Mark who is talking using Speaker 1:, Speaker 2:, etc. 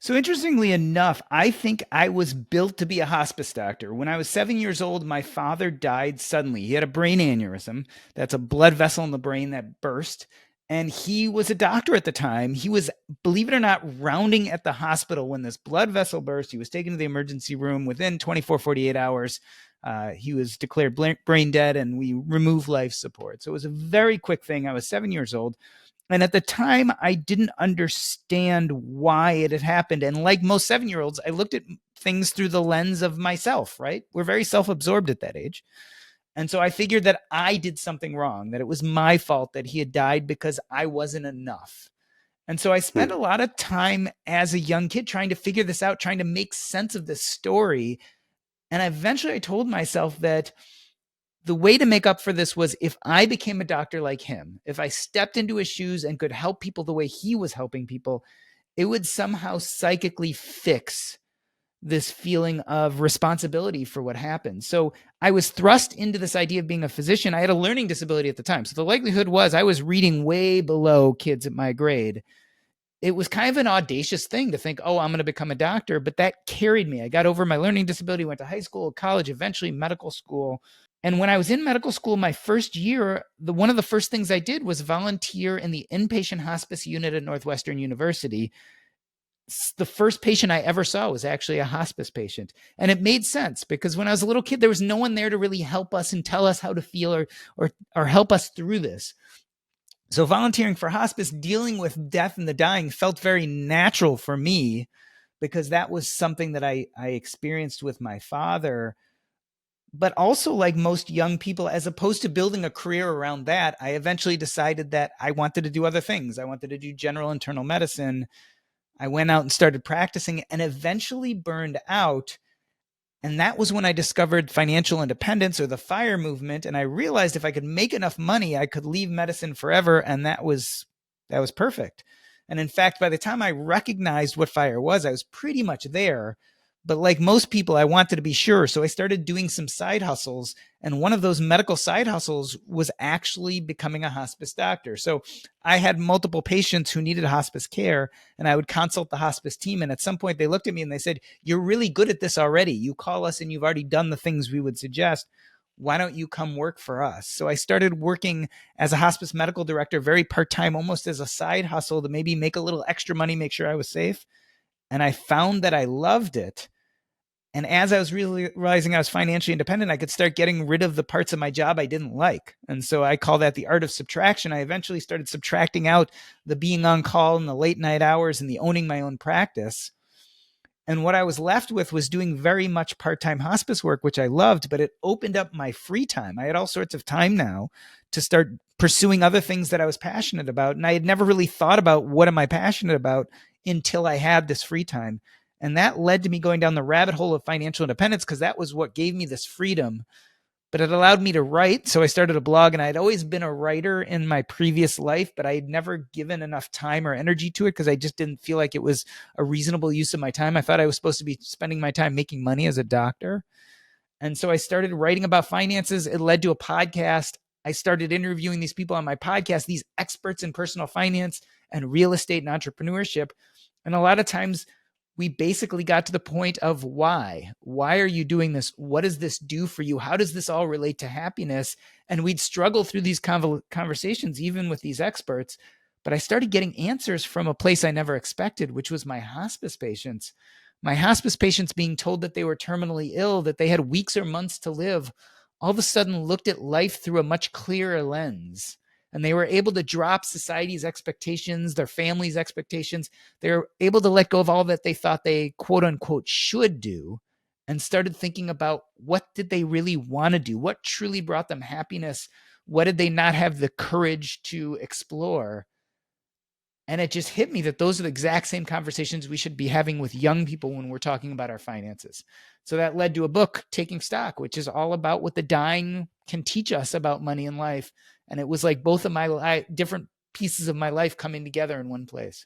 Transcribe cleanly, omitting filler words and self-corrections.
Speaker 1: So interestingly enough, I think I was built to be a hospice doctor. When I was 7 years old, my father died suddenly. He had a brain aneurysm. That's a blood vessel in the brain that burst. And he was a doctor at the time. He was, believe it or not, rounding at the hospital when this blood vessel burst. He was taken to the emergency room within 24, 48 hours. He was declared brain dead and we removed life support. So it was a very quick thing. I was 7 years old. And at the time, I didn't understand why it had happened. And like most 7 year olds, I looked at things through the lens of myself, right? We're very self absorbed at that age. And so I figured that I did something wrong, that it was my fault that he had died because I wasn't enough. And so I spent
Speaker 2: Hmm.
Speaker 1: a lot of time as a young kid trying to figure this out, trying to make sense of this story. And eventually I told myself that the way to make up for this was if I became a doctor like him, if I stepped into his shoes and could help people the way he was helping people, it would somehow psychically fix this feeling of responsibility for what happened. So I was thrust into this idea of being a physician. I had a learning disability at the time. So the likelihood was I was reading way below kids at my grade. It was kind of an audacious thing to think, oh, I'm going to become a doctor, but that carried me. I got over my learning disability, went to high school, college, eventually medical school. And when I was in medical school, my first year, one of the first things I did was volunteer in the inpatient hospice unit at Northwestern University. The first patient I ever saw was actually a hospice patient. And it made sense because when I was a little kid, there was no one there to really help us and tell us how to feel or help us through this. So volunteering for hospice, dealing with death and the dying felt very natural for me because that was something that I experienced with my father. But also, like most young people, as opposed to building a career around that, I eventually decided that I wanted to do other things. I wanted to do general internal medicine. I went out and started practicing and eventually burned out. And that was when I discovered financial independence or the FIRE movement. And I realized if I could make enough money, I could leave medicine forever. And that was perfect. And in fact, by the time I recognized what FIRE was, I was pretty much there. But like most people, I wanted to be sure. So I started doing some side hustles. And one of those medical side hustles was actually becoming a hospice doctor. So I had multiple patients who needed hospice care, and I would consult the hospice team. And at some point, they looked at me and they said, "You're really good at this already. You call us and you've already done the things we would suggest. Why don't you come work for us?" So I started working as a hospice medical director, very part time, almost as a side hustle to maybe make a little extra money, make sure I was safe. And I found that I loved it. And as I was realizing I was financially independent, I could start getting rid of the parts of my job I didn't like. And so I call that the art of subtraction. I eventually started subtracting out the being on call and the late night hours and the owning my own practice. And what I was left with was doing very much part time hospice work, which I loved, but it opened up my free time. I had all sorts of time now to start pursuing other things that I was passionate about. And I had never really thought about what am I passionate about until I had this free time. And that led to me going down the rabbit hole of financial independence because that was what gave me this freedom, but it allowed me to write. So I started a blog, and I'd always been a writer in my previous life, but I had never given enough time or energy to it because I just didn't feel like it was a reasonable use of my time. I thought I was supposed to be spending my time making money as a doctor. And so I started writing about finances. It led to a podcast. I started interviewing these people on my podcast, these experts in personal finance and real estate and entrepreneurship. And a lot of times we basically got to the point of why. Why are you doing this? What does this do for you? How does this all relate to happiness? And we'd struggle through these conversations, even with these experts. But I started getting answers from a place I never expected, which was my hospice patients. My hospice patients being told that they were terminally ill, that they had weeks or months to live, all of a sudden looked at life through a much clearer lens. And they were able to drop society's expectations, their family's expectations. They were able to let go of all that they thought they, quote unquote, should do, and started thinking about what did they really want to do? What truly brought them happiness? What did they not have the courage to explore? And it just hit me that those are the exact same conversations we should be having with young people when we're talking about our finances. So that led to a book, Taking Stock, which is all about what the dying can teach us about money and life. And it was like both of my different pieces of my life coming together in one place.